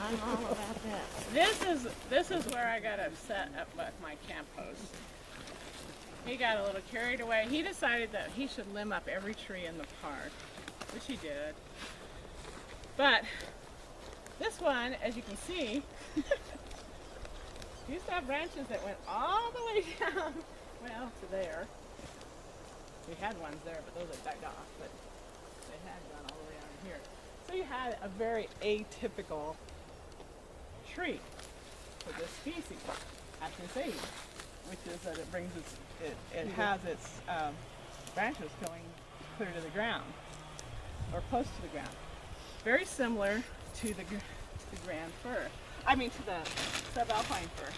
I'm all about that. This is where I got upset with my camp host. He got a little carried away. He decided that he should limb up every tree in the park, which he did. But this one, as you can see, used to have branches that went all the way down, well, to there. We had ones there, but those had died off, but they had gone all the way down here. So you had a very atypical tree for this species, Athenisae, which is that it brings it has its branches going clear to the ground or close to the ground. Very similar to the grand fir. I mean to the subalpine fir.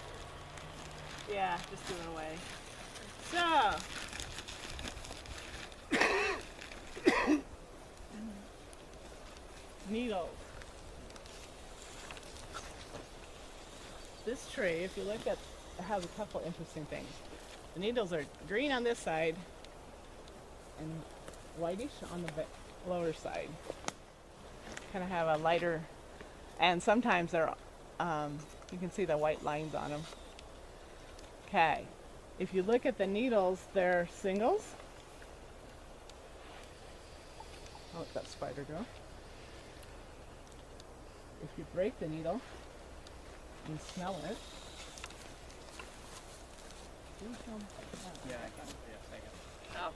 Yeah, just doing away. So needles. This tree, if you look at, it has a couple interesting things. The needles are green on this side and whitish on the lower side. Kind of have a lighter, and sometimes they're, you can see the white lines on them. Okay, if you look at the needles, they're singles. Oh, let that spider go. If you break the needle and smell it, Yeah, I can. Yeah, second. Oh.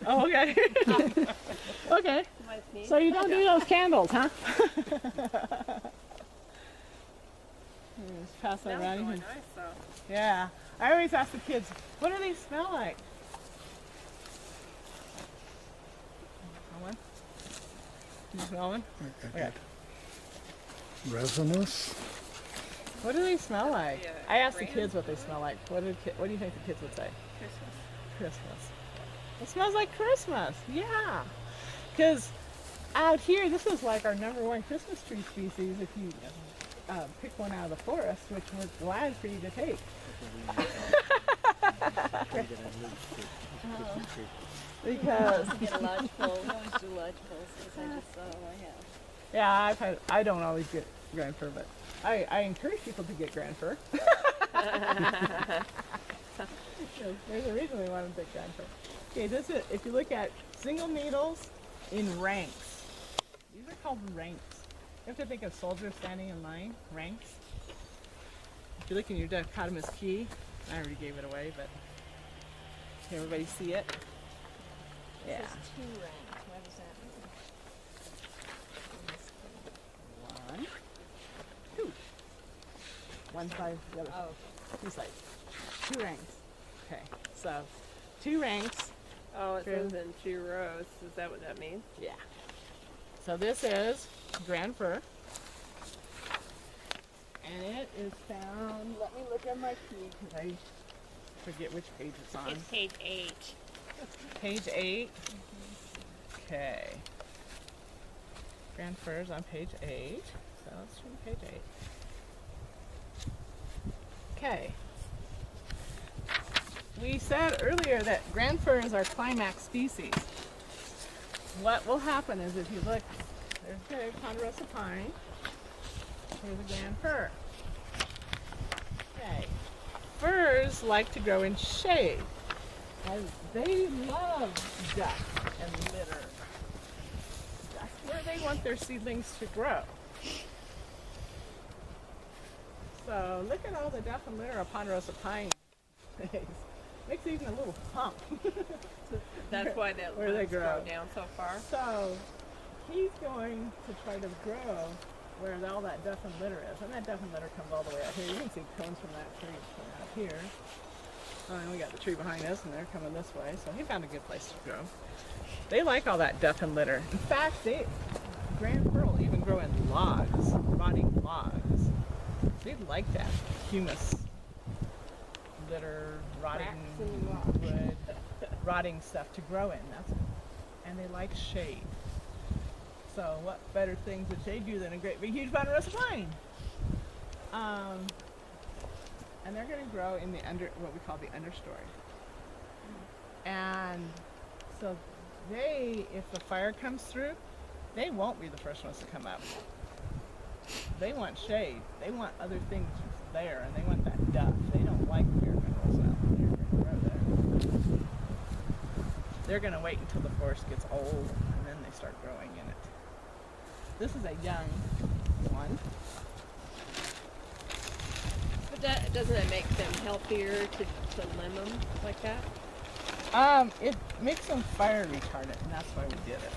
Oh, okay. Okay. So you don't do those candles, huh? Just pass that around. Really nice, though. Yeah. I always ask the kids, what do they smell like? One? You smell one? Okay. Resinous? What do they smell like? Yeah, I asked the brand. kids what they smell like. What do you think the kids would say? Christmas. Christmas. It smells like Christmas. Yeah. Because out here, this is like our #1 Christmas tree species. If you pick one out of the forest, which we're glad for you to take. Because Get a lodge pole. We always do lodge poles because I just saw all I have. yeah, I don't always get grand fir, but I encourage people to get grand fir. There's a reason we want to pick grand fir. Okay, this is, if you look at single needles in ranks. These are called ranks. You have to think of soldiers standing in line, ranks. If you look in your dichotomous key, I already gave it away, but can everybody see it? Yeah. It says 2 ranks. What does that mean? 1, 2. One side, the other. Oh. 2 sides. 2 ranks. Okay, so 2 ranks. Oh, it True. says in 2 rows. Is that what that means? Yeah. So this is grand fir. And it is found, let me look at my key because I forget which page it's on. It's page 8. Page 8. Okay. Grand fir is on page 8. So let's from page 8. Okay. We said earlier that grand fir is our climax species. What will happen is if you look, there's the ponderosa pine, here's a grand fir. Okay. Firs like to grow in shade. And they love dust and litter. That's where they want their seedlings to grow. So look at all the dust and litter of ponderosa pine. Makes even a little hump. That's why that Where they limbs grow. down so far. So he's going to try to grow where all that dust and litter is. And that dust and litter comes all the way out here. You can see cones from that tree coming out here. And we got the tree behind us and they're coming this way. So he found a good place to grow. They like all that dust and litter. In fact, grand fir will even grow in logs, rotting logs. They like that humus, litter, rotting wood, rotting stuff to grow in. And they like shade. So what better things would shade do than a great big huge ponderosa pine? And they're going to grow in the what we call the understory. And so if the fire comes through, they won't be the first ones to come up. They want shade. They want other things there, and they want that duff. They don't like bare minerals now. They're going to grow there. They're going to wait until the forest gets old, and then they start growing in it. This is a young one. But doesn't it make them healthier to limb them like that? It makes them fire retardant, and that's why we did it.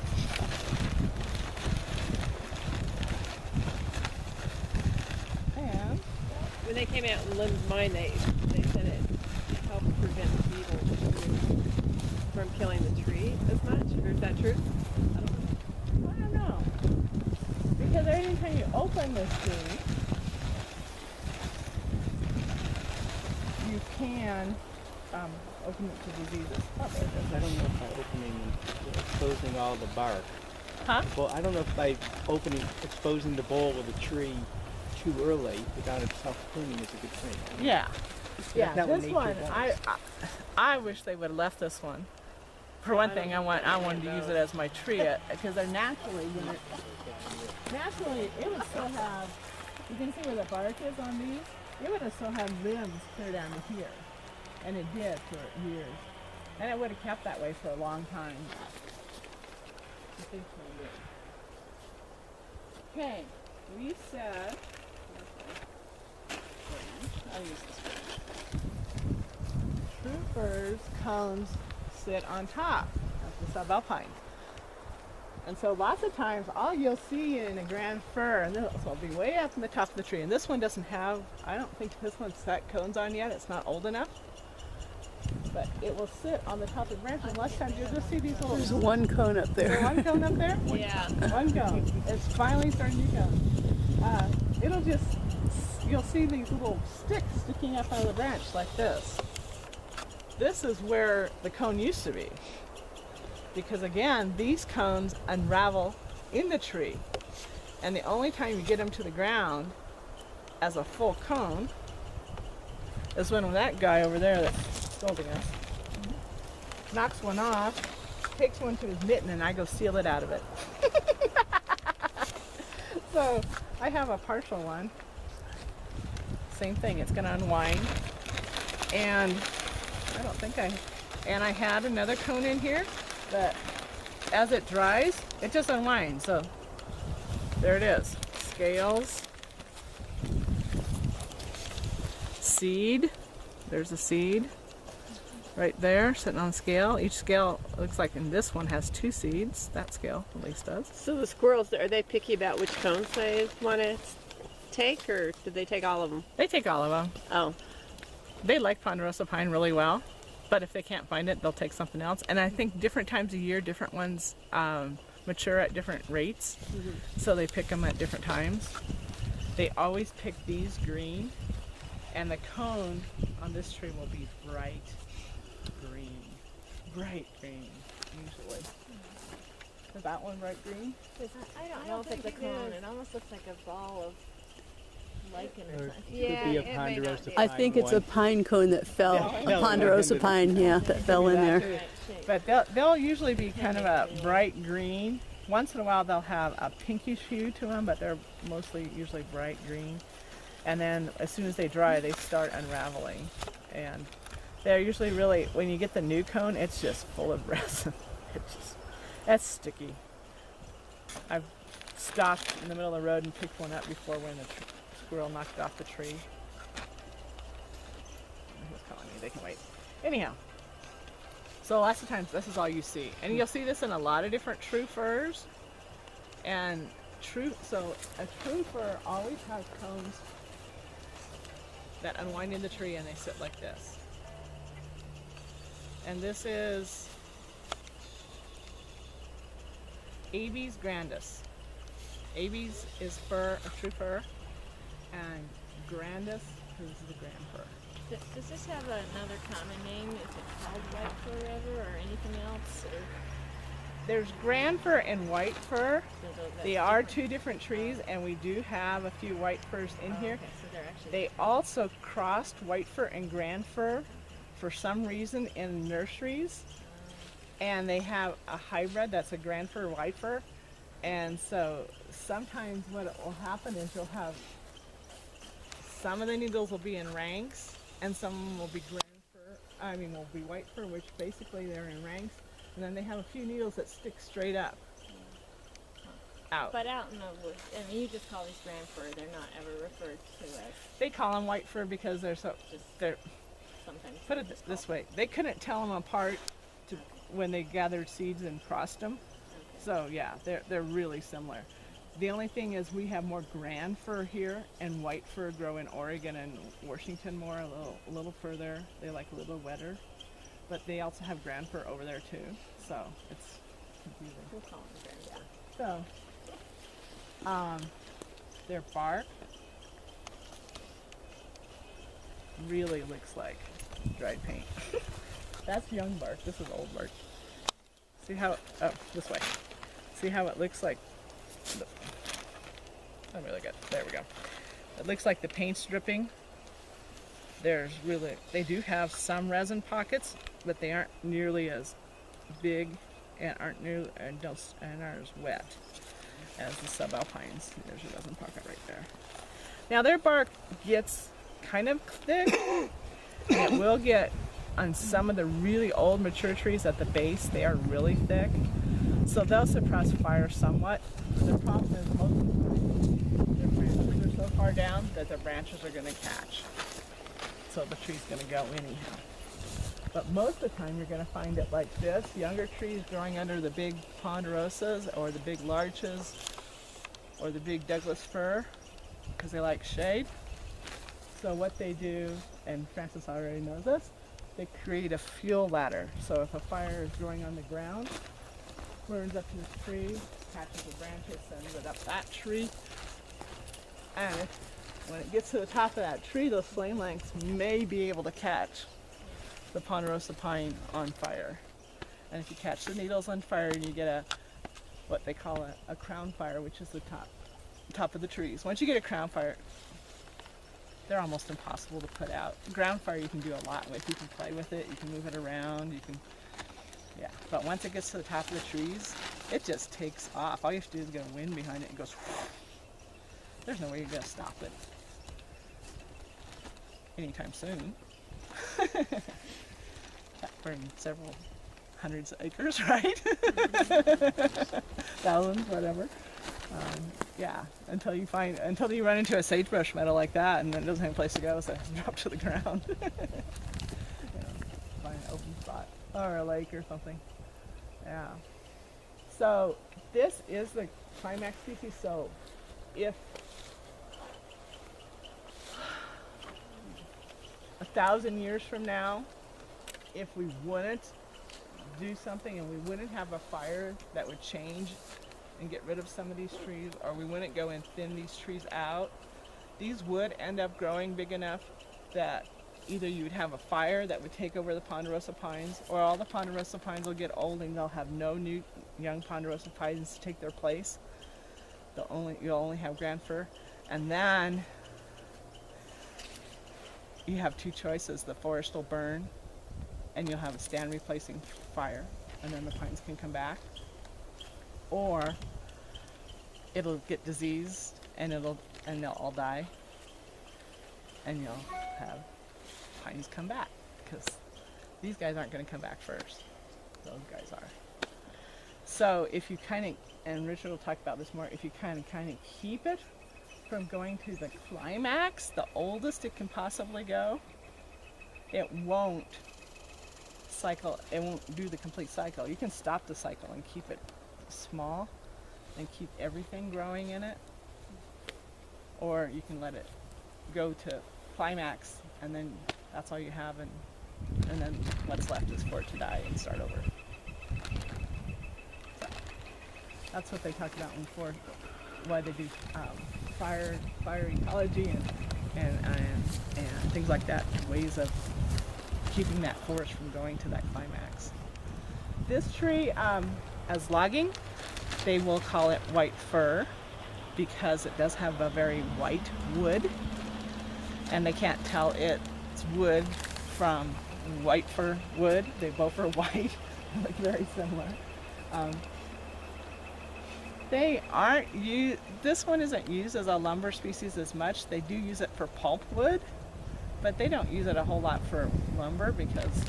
And When they came out and limbed mine, they said it helped prevent beetles from killing the tree as much. Or is that true? I don't know. Because every time you open this tree, you can open it to diseases. Oh, there it is. I don't know if by opening and exposing all the bark. Huh? Well, I don't know if by exposing the bowl of the tree too early without it self-cleaning is a good thing. Yeah. Yeah, Not what this nature one, wants. I wish they would have left this one. For one thing, I wanted to use it as my tree because they're naturally it would still have. You can see where the bark is on these. It would have still had limbs clear down to here, and it did for years, and it would have kept that way for a long time. I think so. Okay, we said. I'll use this one. True firs cones sit on top of the subalpine. And so lots of times all you'll see in a grand fir, and this will be way up in the top of the tree, and this one doesn't have, I don't think this one's set cones on yet, it's not old enough. But it will sit on the top of the branch, and lots of times you'll just see these little... There's one cone up Is there there. one cone up there? Yeah. One cone. It's finally starting to go. It'll just, you'll see these little sticks sticking up out of the branch like this. This is where the cone used to be. Because again, these cones unravel in the tree. And the only time you get them to the ground as a full cone is when that guy over there that's scolding us knocks one off, takes one to his mitten, and I go steal it out of it. So I have a partial one. Same thing, it's going to unwind. And I had another cone in here, but as it dries, it just unwinds. So there it is. Scales. Seed. There's a seed right there sitting on the scale. Each scale looks like, and this one has 2 seeds. That scale at least does. So the squirrels, are they picky about which cones they want to take, or did they take all of them? They take all of them. Oh. They like ponderosa pine really well, but if they can't find it, they'll take something else. And I think different times of year, different ones mature at different rates, so they pick them at different times. They always pick these green, and the cone on this tree will be bright green. Bright green, usually. Is that one bright green? I don't know if it's a cone. It almost looks like a ball of lichen or Or something. could be a ponderosa I pine think it's a one. pine cone that fell. Yeah. A ponderosa pine, yeah, that fell in That there. too. But they'll usually be kind of a bright green. Once in a while they'll have a pinkish hue to them, but they're usually bright green. And then as soon as they dry, they start unraveling. And they're usually really, when you get the new cone, it's just full of resin. That's sticky. I've stopped in the middle of the road and picked one up before when the squirrel knocked off the tree. Who's calling me? They can wait. Anyhow. So lots of times this is all you see. And you'll see this in a lot of different true firs. And a true fir always has cones that unwind in the tree, and they sit like this. And this is Abies grandis. Abies is fir, a true fir, and grandis is the grand fir. Does this have another common name? Is it called white fir ever or anything else? Or There's grand fir and white fir. that's They are different? 2 different trees, and we do have a few white firs in Oh, here. okay, so they're actually They also crossed white fir and grand fir for some reason in nurseries, and they have a hybrid that's a grand fir white fir, And so sometimes what will happen is you'll have some of the needles will be in ranks, and some will be will be white fir, which basically they're in ranks, and then they have a few needles that stick straight up out. But out in the woods, I mean, you just call these grand fir. They're not ever referred to as They call them white fir because they're sometimes. put it this way, they couldn't tell them apart when they gathered seeds and crossed them. Okay. So yeah, they're really similar. The only thing is we have more grand fir here, and white fir grow in Oregon and Washington more, a little further. They like a little wetter, but they also have grand fir over there too. So it's confusing. We'll call them grand fir. So, their bark really looks like dried paint. That's young bark. This is old bark. See how? Oh, this way. See how it looks like? Let me look at. There we go. It looks like the paint's dripping. They do have some resin pockets, but they aren't nearly as big and aren't aren't as wet as the subalpines. There's a resin pocket right there. Now their bark gets kind of thick, and it will get on some of the really old mature trees at the base. They are really thick, so they'll suppress fire somewhat. The problem is most of the time their branches are so far down that the branches are going to catch, so the tree's going to go anyhow. But most of the time you're going to find it like this, younger trees growing under the big ponderosas or the big larches or the big Douglas fir, because they like shade. So what they do, and Francis already knows this, they create a fuel ladder. So if a fire is growing on the ground, burns up to this tree, catches the branches, sends it up that tree, and when it gets to the top of that tree, those flame lengths may be able to catch the ponderosa pine on fire. And if you catch the needles on fire, and you get what they call a crown fire, which is the top of the trees. Once you get a crown fire, they're almost impossible to put out. Ground fire you can do a lot with. You can play with it, you can move it around, yeah. But once it gets to the top of the trees, it just takes off. All you have to do is get a wind behind it and it goes. There's no way you're gonna stop it anytime soon. That burned several hundreds of acres, right? Thousands, whatever. Yeah, until you run into a sagebrush meadow like that, and it doesn't have a place to go, so it has to drop to the ground. Find an open spot or a lake or something. Yeah. So this is the climax species. So if 1,000 years from now, if we wouldn't do something and we wouldn't have a fire that would change and get rid of some of these trees, or we wouldn't go and thin these trees out, these would end up growing big enough that either you'd have a fire that would take over the ponderosa pines, or all the ponderosa pines will get old and they'll have no new young ponderosa pines to take their place. You'll only have grand fir, and then you have two choices. The forest will burn and you'll have a stand replacing fire, and then the pines can come back, or it'll get diseased and they'll all die, and you'll have pines come back, because these guys aren't going to come back first. Those guys are. So if you kind of, and Richard will talk about this more, if you kind of keep it from going to the climax, the oldest it can possibly go, it won't cycle, it won't do the complete cycle. You can stop the cycle and keep it small and keep everything growing in it, or you can let it go to climax and then that's all you have, and then what's left is for it to die and start over. So that's what they talk about before, why they do fire ecology and things like that, ways of keeping that forest from going to that climax. This tree, as logging, they will call it white fir because it does have a very white wood, and they can't tell it's wood from white fir wood. They both are white, look very similar. They aren't used, this one isn't used as a lumber species as much. They do use it for pulpwood, but they don't use it a whole lot for lumber because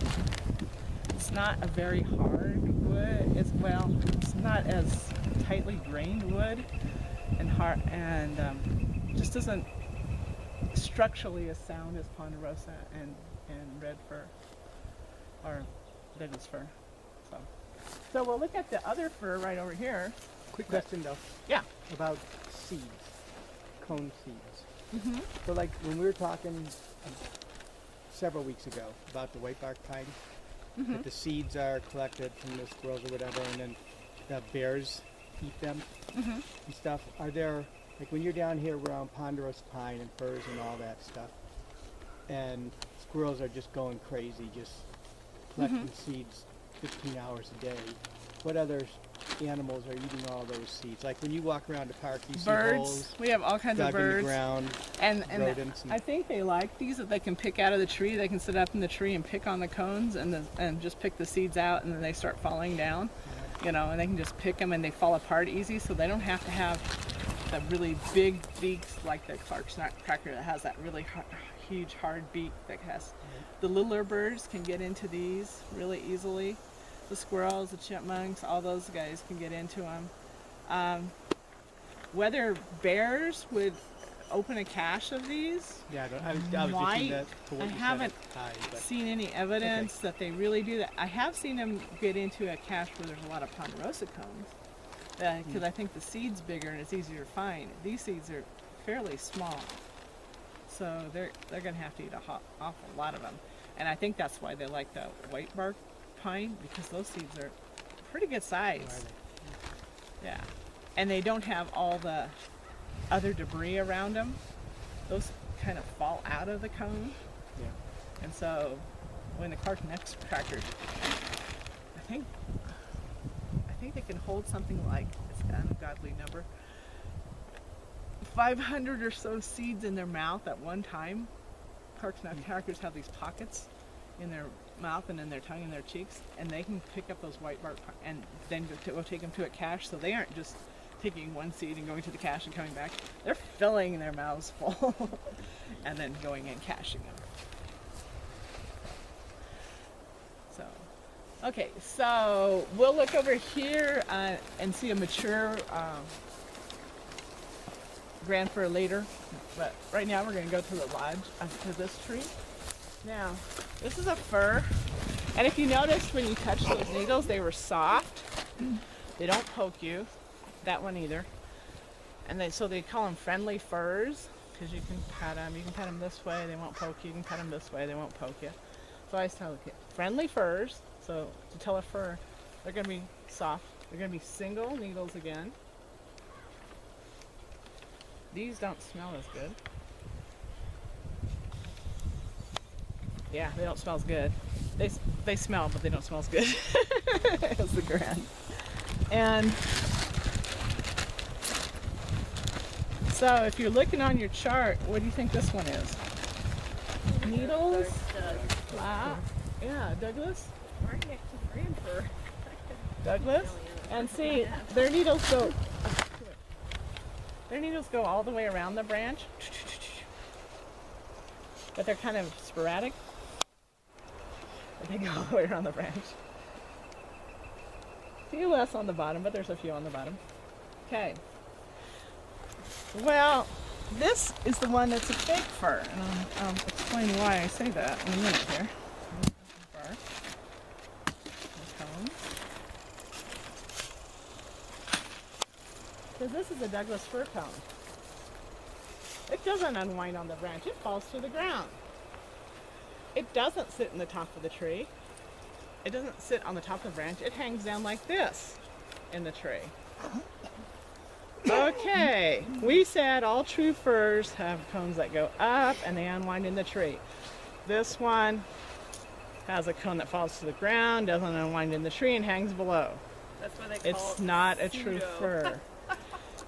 it's not a very hard wood. It's not as tightly grained wood and hard, and just isn't structurally as sound as ponderosa and red fir or Douglas fir. So we'll look at the other fir right over here. Quick question though. Yeah. About seeds, cone seeds. Mm-hmm. So like when we were talking several weeks ago about the white bark pine, that the seeds are collected from the squirrels or whatever, and then the bears eat them and stuff. Are there, like when you're down here around ponderosa pine and firs and all that stuff, and squirrels are just going crazy, just collecting seeds 15 hours a day, what other animals are eating all those seeds? Like when you walk around the park, you see Birds. holes We have all kinds of dug in the birds. ground, And rodents. And I think they like these, that they can pick out of the tree. They can sit up in the tree and pick on the cones and just pick the seeds out, and then they start falling down, you know, and they can just pick them and they fall apart easy, so they don't have to have the really big beaks like the Clark's nutcracker that has that really huge hard beak that has. The littler birds can get into these really easily. The squirrels, the chipmunks, all those guys can get into them. Whether bears would open a cache of these, yeah, I was just might. using that for what I you haven't said at high, but seen any evidence that they really do that. I have seen them get into a cache where there's a lot of ponderosa cones, because I think the seed's bigger and it's easier to find. These seeds are fairly small, so they're going to have to eat a awful lot of them. And I think that's why they like the white bark pine, because those seeds are pretty good size. Yeah, and they don't have all the other debris around them. Those kind of fall out of the cone. yeah. And so when the Clark nutcracker, I think they can hold something like, it's an ungodly number, 500 or so seeds in their mouth at one time. Clark nutcrackers have these pockets in their mouth and in their tongue and their cheeks, and they can pick up those white bark and then go take them to a cache, so they aren't just taking one seed and going to the cache and coming back. They're filling their mouths full and then going and caching them. So, okay, so we'll look over here and see a mature grand fir later, but right now we're going to go to the lodge to this tree. Now, this is a fir, and if you noticed when you touched those needles, they were soft. They don't poke you. That one either. And so they call them friendly firs, because you can pet them. You can pet them this way, they won't poke you. You can pet them this way, they won't poke you. So I tell you, friendly firs. So to tell a fir, they're going to be soft. They're going to be single needles again. These don't smell as good. Yeah, they don't smell as good. They smell, but they don't smell as good as the grand. And so if you're looking on your chart, what do you think this one is? Needles? Flat? Yeah, Douglas? Right next to the grand fir. Douglas? And see, their needles go all the way around the branch, but they're kind of sporadic. But they go all the way around the branch. A few less on the bottom, but there's a few on the bottom. Okay. Well, this is the one that's a fake fir, and I'll explain why I say that in a minute here. Fir. Because this is a Douglas fir cone. It doesn't unwind on the branch, it falls to the ground. It doesn't sit in the top of the tree. It doesn't sit on the top of the branch, it hangs down like this in the tree. Okay, we said all true firs have cones that go up and they unwind in the tree. This one has a cone that falls to the ground, doesn't unwind in the tree, and hangs below. That's why they call It's it not a true pseudo. fir.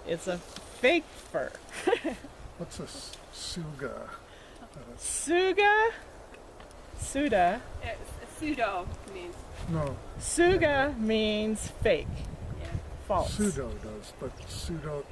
It's a fake fir. What's a suga? Suga? Suda. Pseudo means No, Suga means fake. yeah. false. Pseudo does, but pseudo,